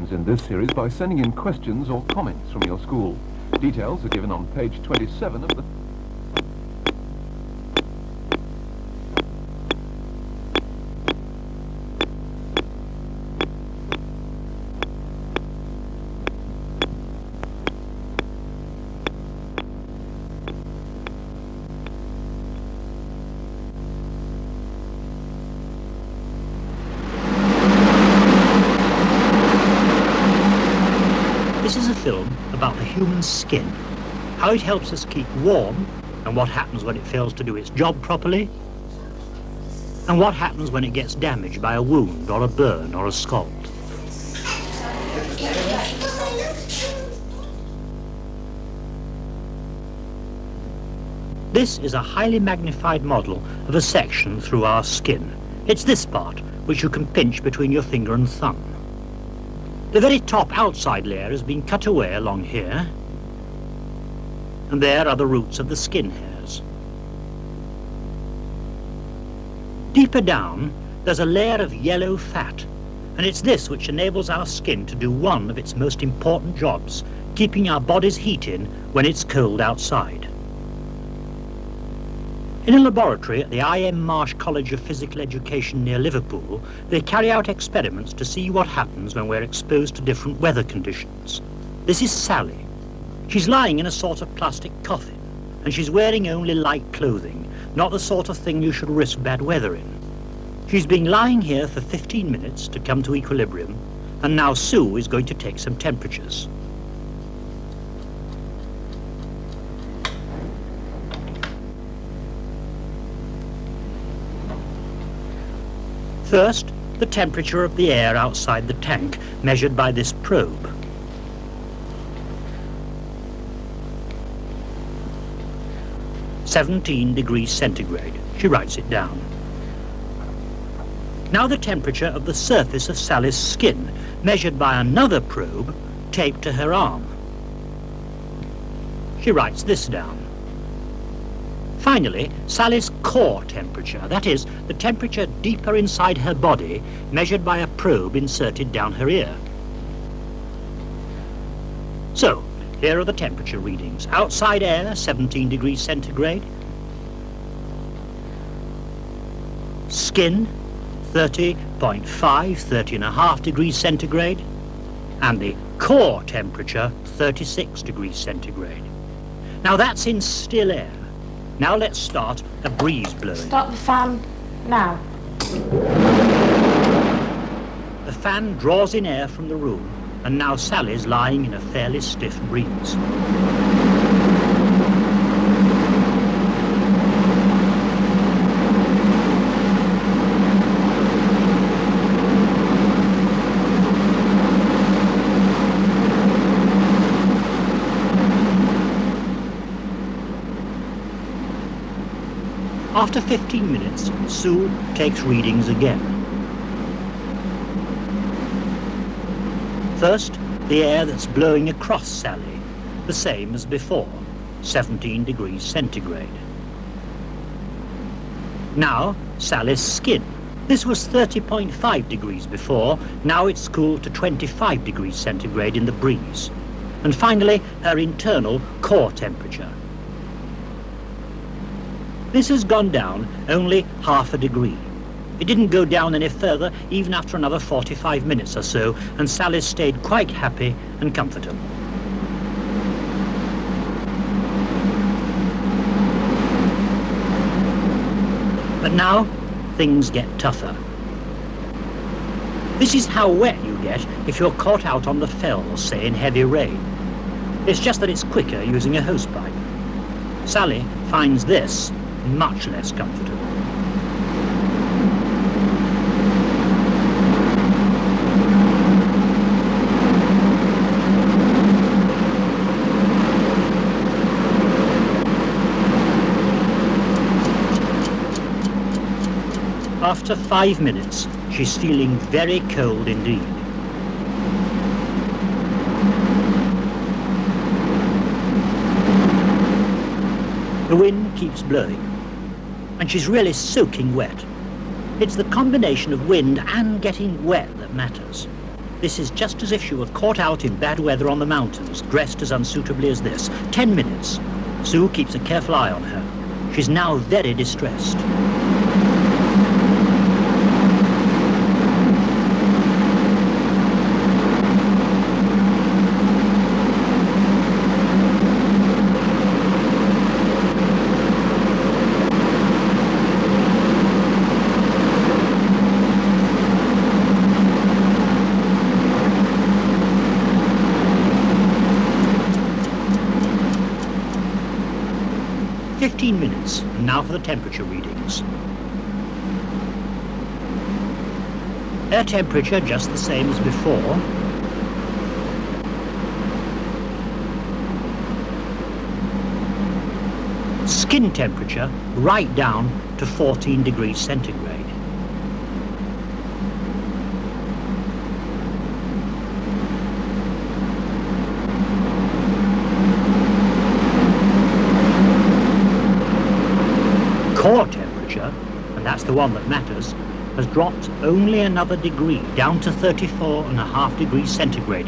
questions in this series by sending in questions or comments from your school. Details are given on page 27 of the... This is a film about the human skin, how it helps us keep warm, and what happens when it fails to do its job properly, and what happens when it gets damaged by a wound or a burn or a scald. This is a highly magnified model of a section through our skin. It's this part, which you can pinch between your finger and thumb. The very top outside layer has been cut away along here, and there are the roots of the skin hairs. Deeper down, there's a layer of yellow fat, and it's this which enables our skin to do one of its most important jobs, keeping our body's heat in when it's cold outside. In a laboratory at the I.M. Marsh College of Physical Education near Liverpool, they carry out experiments to see what happens when we're exposed to different weather conditions. This is Sally. She's lying in a sort of plastic coffin, and she's wearing only light clothing, not the sort of thing you should risk bad weather in. She's been lying here for 15 minutes to come to equilibrium, and now Sue is going to take some temperatures. First, the temperature of the air outside the tank, measured by this probe. (17°C). She writes it down. Now the temperature of the surface of Sally's skin, measured by another probe taped to her arm. She writes this down. Finally, Sally's core temperature, that is, the temperature deeper inside her body, measured by a probe inserted down her ear. So, here are the temperature readings. Outside air, 17°C. Skin, 30.5, 30.5°C. And the core temperature, 36°C. Now that's in still air. Now let's start a breeze blowing. Start the fan now. The fan draws in air from the room, and now Sally's lying in a fairly stiff breeze. After 15 minutes, Sue takes readings again. First, the air that's blowing across Sally, the same as before, 17°C. Now, Sally's skin. This was 30.5 degrees before, now it's cooled to 25°C in the breeze. And finally, her internal core temperature. This has gone down only half a degree. It didn't go down any further even after another 45 minutes or so, and Sally stayed quite happy and comfortable. But now, things get tougher. This is how wet you get if you're caught out on the fells, say in heavy rain. It's just that it's quicker using a hosepipe. Sally finds this much less comfortable. After 5 minutes, she's feeling very cold indeed. The wind keeps blowing, and she's really soaking wet. It's the combination of wind and getting wet that matters. This is just as if she were caught out in bad weather on the mountains, dressed as unsuitably as this. 10 minutes. Sue keeps a careful eye on her. She's now very distressed. Minutes, and now for the temperature readings. Air temperature just the same as before. Skin temperature right down to 14 degrees centigrade. Core temperature, and that's the one that matters, has dropped only another degree, down to 34.5 degrees centigrade.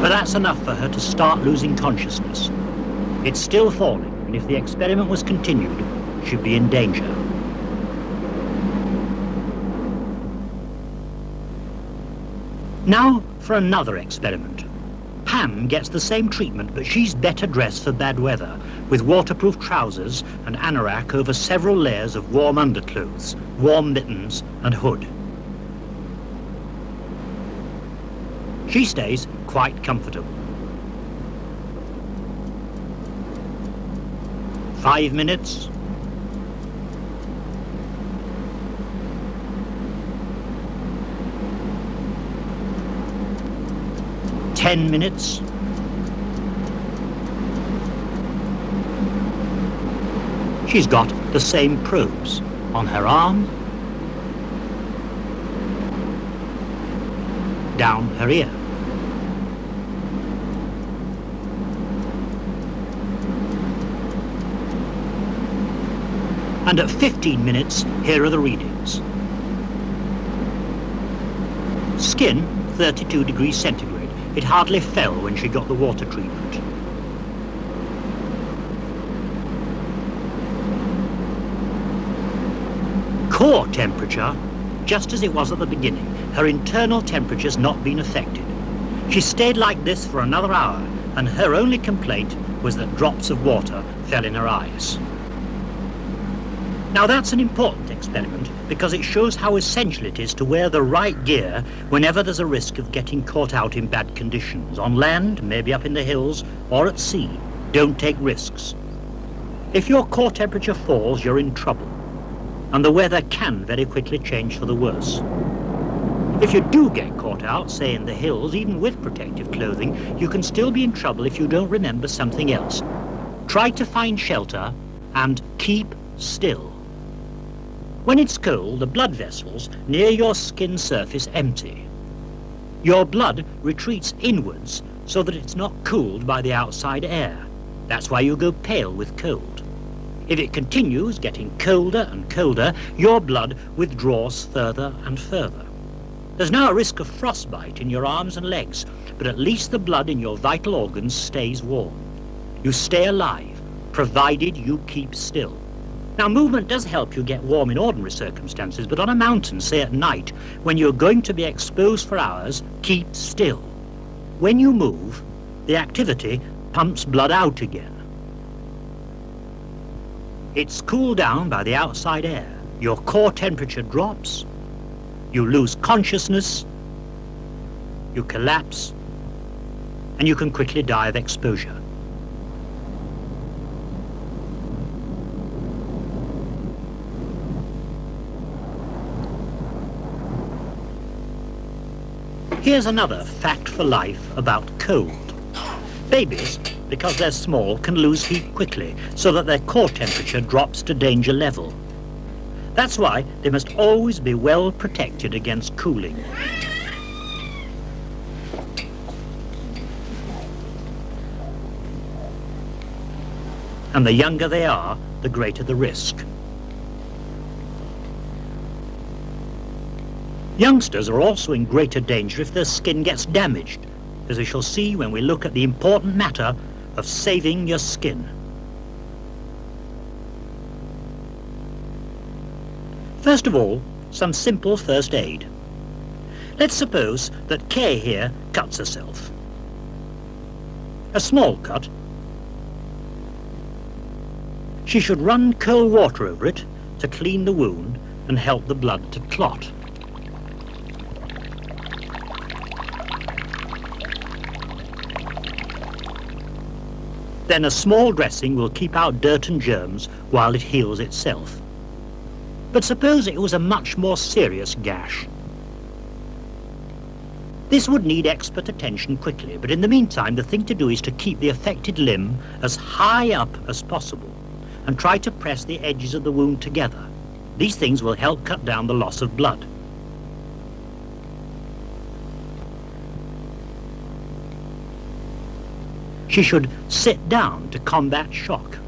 But that's enough for her to start losing consciousness. It's still falling, and if the experiment was continued, she'd be in danger. Now for another experiment. Pam gets the same treatment, but she's better dressed for bad weather, with waterproof trousers and anorak over several layers of warm underclothes, warm mittens and hood. She stays quite comfortable. 5 minutes. 10 minutes. She's got the same probes on her arm, down her ear. And at 15 minutes, here are the readings. Skin, 32 degrees centigrade. It hardly fell when she got the water treatment. Core temperature, just as it was at the beginning. Her internal temperature's not been affected. She stayed like this for another hour, and her only complaint was that drops of water fell in her eyes. Now that's an important experiment because it shows how essential it is to wear the right gear whenever there's a risk of getting caught out in bad conditions. On land, maybe up in the hills, or at sea. Don't take risks. If your core temperature falls, you're in trouble. And the weather can very quickly change for the worse. If you do get caught out, say in the hills, even with protective clothing, you can still be in trouble if you don't remember something else. Try to find shelter and keep still. When it's cold, the blood vessels near your skin surface empty. Your blood retreats inwards so that it's not cooled by the outside air. That's why you go pale with cold. If it continues getting colder and colder, your blood withdraws further and further. There's now a risk of frostbite in your arms and legs, but at least the blood in your vital organs stays warm. You stay alive, provided you keep still. Now, movement does help you get warm in ordinary circumstances, but on a mountain, say at night, when you're going to be exposed for hours, keep still. When you move, the activity pumps blood out again. It's cooled down by the outside air. Your core temperature drops, you lose consciousness, you collapse, and you can quickly die of exposure. Here's another fact for life about cold. Babies, because they're small, can lose heat quickly, so that their core temperature drops to danger level. That's why they must always be well protected against cooling. And the younger they are, the greater the risk. Youngsters are also in greater danger if their skin gets damaged, as we shall see when we look at the important matter of saving your skin. First of all, some simple first aid. Let's suppose that Kay here cuts herself. A small cut. She should run cold water over it to clean the wound and help the blood to clot. Then a small dressing will keep out dirt and germs while it heals itself. But suppose it was a much more serious gash. This would need expert attention quickly, but in the meantime the thing to do is to keep the affected limb as high up as possible and try to press the edges of the wound together. These things will help cut down the loss of blood. She should sit down to combat shock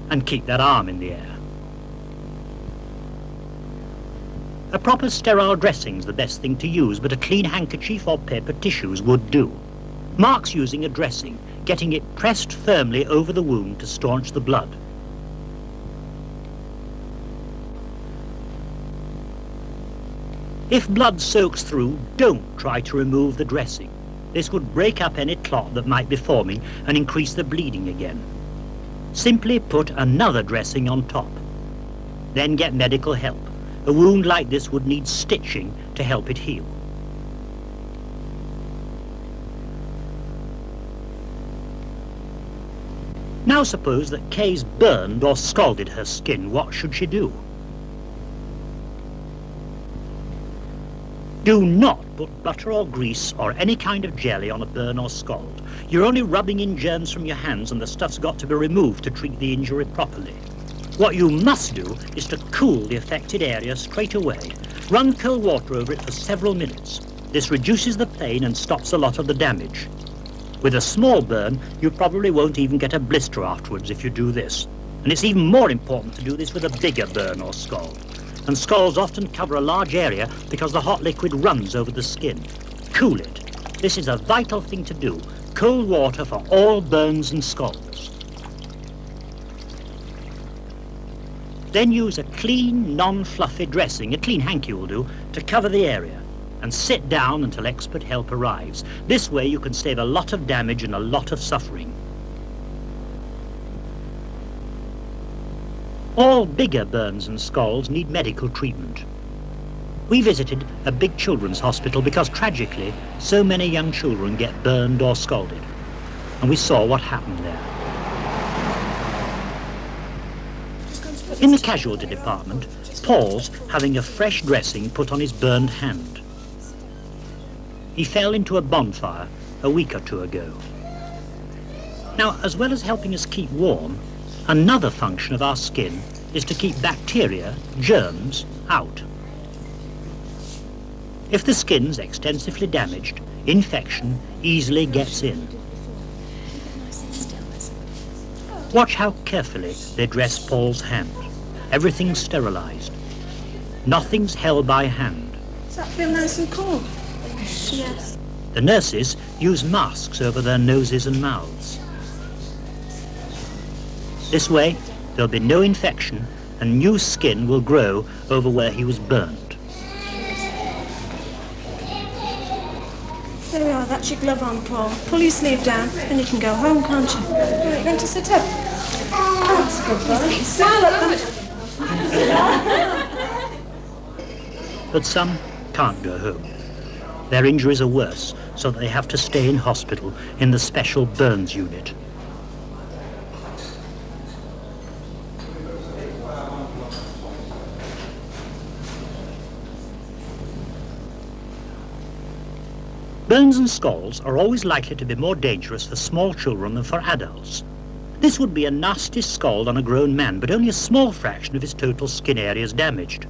and keep that arm in the air. A proper sterile dressing's the best thing to use, but a clean handkerchief or paper tissues would do. Mark's using a dressing, getting it pressed firmly over the wound to staunch the blood. If blood soaks through, don't try to remove the dressing. This would break up any clot that might be forming and increase the bleeding again. Simply put another dressing on top. Then get medical help. A wound like this would need stitching to help it heal. Now suppose that Kay's burned or scalded her skin. What should she do? Do not put butter or grease or any kind of jelly on a burn or scald. You're only rubbing in germs from your hands and the stuff's got to be removed to treat the injury properly. What you must do is to cool the affected area straight away. Run cold water over it for several minutes. This reduces the pain and stops a lot of the damage. With a small burn, you probably won't even get a blister afterwards if you do this. And it's even more important to do this with a bigger burn or scald. And scalds often cover a large area because the hot liquid runs over the skin. Cool it. This is a vital thing to do. Cold water for all burns and scalds. Then use a clean, non-fluffy dressing, a clean hanky will do, to cover the area. And sit down until expert help arrives. This way you can save a lot of damage and a lot of suffering. All bigger burns and scalds need medical treatment. We visited a big children's hospital because tragically so many young children get burned or scalded. And we saw what happened there. In the casualty department, Paul's having a fresh dressing put on his burned hand. He fell into a bonfire a week or two ago. Now, as well as helping us keep warm, another function of our skin is to keep bacteria, germs, out. If the skin's extensively damaged, infection easily gets in. Watch how carefully they dress Paul's hand. Everything's sterilized. Nothing's held by hand. Does that feel nice and cool? Yes. The nurses use masks over their noses and mouths. This way, there'll be no infection and new skin will grow over where he was burned. There we are, that's your glove on, Paul. Pull your sleeve down, then you can go home, can't you? Right, going to sit up. That's good, boy. Smile at them. But some can't go home. Their injuries are worse, so that they have to stay in hospital in the special burns unit. Burns and scalds are always likely to be more dangerous for small children than for adults. This would be a nasty scald on a grown man, but only a small fraction of his total skin area is damaged.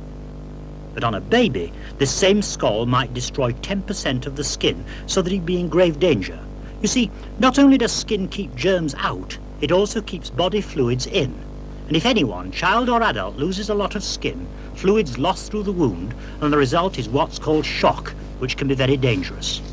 But on a baby, this same scald might destroy 10% of the skin, so that he'd be in grave danger. You see, not only does skin keep germs out, It also keeps body fluids in. And if anyone, child or adult, loses a lot of skin, fluids lost through the wound, and the result is what's called shock, which can be very dangerous.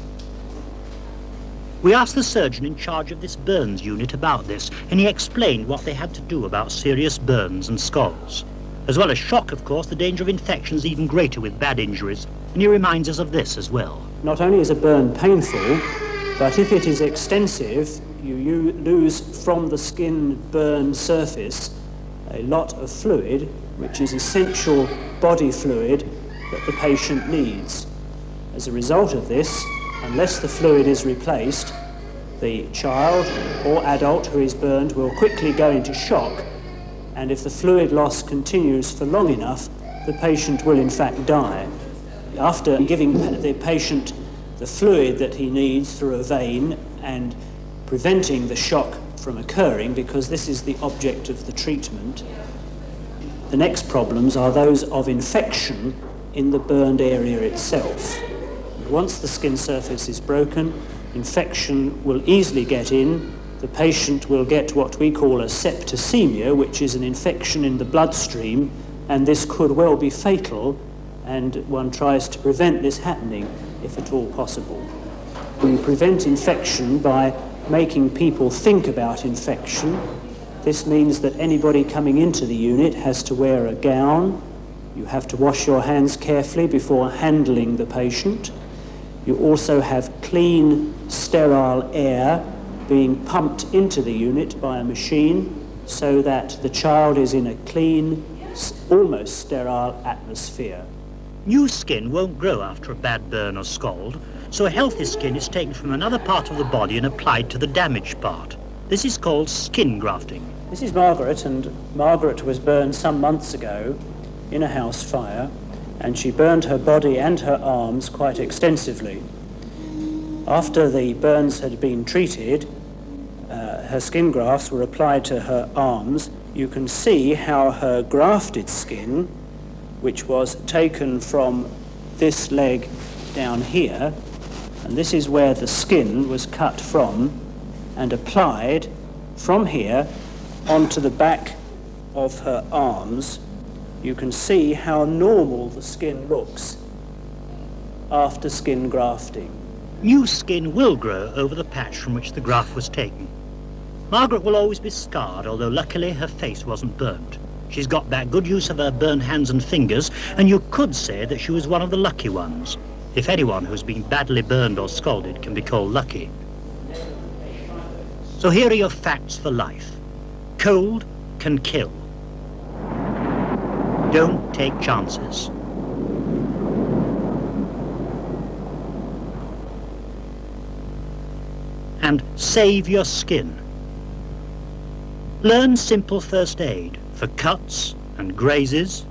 We asked the surgeon in charge of this burns unit about this, and he explained what they had to do about serious burns and scalds. As well as shock, of course, the danger of infection is even greater with bad injuries, and he reminds us of this as well. Not only is a burn painful, but if it is extensive, you lose from the skin burn surface a lot of fluid, which is essential body fluid that the patient needs. As a result of this, unless the fluid is replaced, the child or adult who is burned will quickly go into shock, and if the fluid loss continues for long enough, the patient will in fact die. After giving the patient the fluid that he needs through a vein and preventing the shock from occurring, because this is the object of the treatment, the next problems are those of infection in the burned area itself. Once the skin surface is broken, infection will easily get in. The patient will get what we call a septicemia, which is an infection in the bloodstream, and this could well be fatal, and one tries to prevent this happening if at all possible. We prevent infection by making people think about infection. This means that anybody coming into the unit has to wear a gown. You have to wash your hands carefully before handling the patient. You also have clean, sterile air being pumped into the unit by a machine so that the child is in a clean, almost sterile atmosphere. New skin won't grow after a bad burn or scald, so a healthy skin is taken from another part of the body and applied to the damaged part. This is called skin grafting. This is Margaret, and Margaret was burned some months ago in a house fire, and she burned her body and her arms quite extensively. After the burns had been treated, her skin grafts were applied to her arms. You can see how her grafted skin, which was taken from this leg down here, and this is where the skin was cut from and applied from here onto the back of her arms. You can see how normal the skin looks after skin grafting. New skin will grow over the patch from which the graft was taken. Margaret will always be scarred, although luckily her face wasn't burnt. She's got back good use of her burned hands and fingers, and you could say that she was one of the lucky ones, if anyone who's been badly burned or scalded can be called lucky. So here are your facts for life. Cold can kill. Don't take chances. And save your skin. Learn simple first aid for cuts and grazes,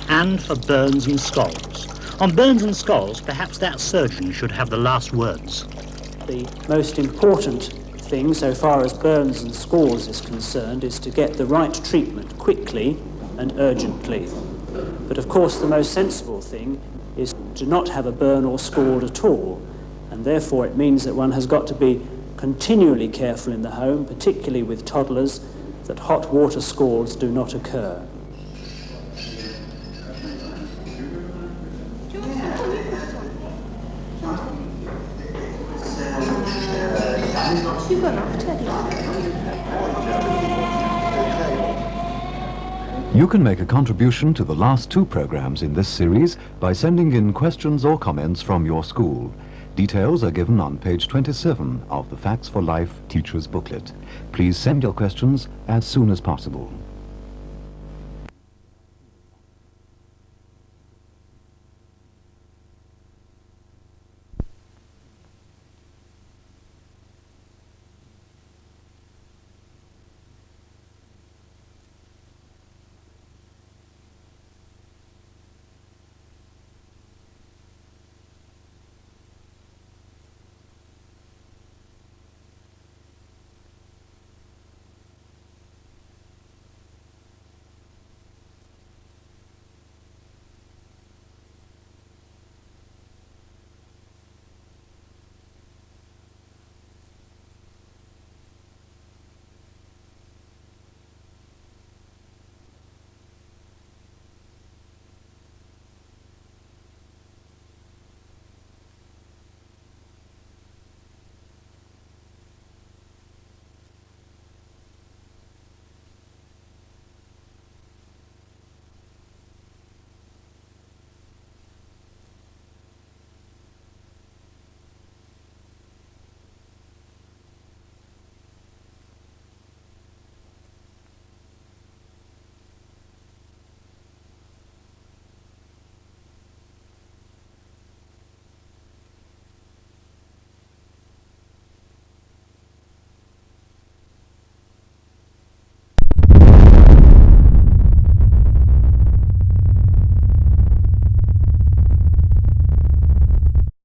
and for burns and scalds. On burns and scalds, perhaps that surgeon should have the last words. The most important thing, so far as burns and scalds is concerned, is to get the right treatment quickly and urgently. But of course, the most sensible thing is to not have a burn or scald at all, and therefore it means that one has got to be continually careful in the home, particularly with toddlers, that hot water scalds do not occur. You've gone off, Teddy. You can make a contribution to the last two programs in this series by sending in questions or comments from your school. Details are given on page 27 of the Facts for Life Teacher's Booklet. Please send your questions as soon as possible.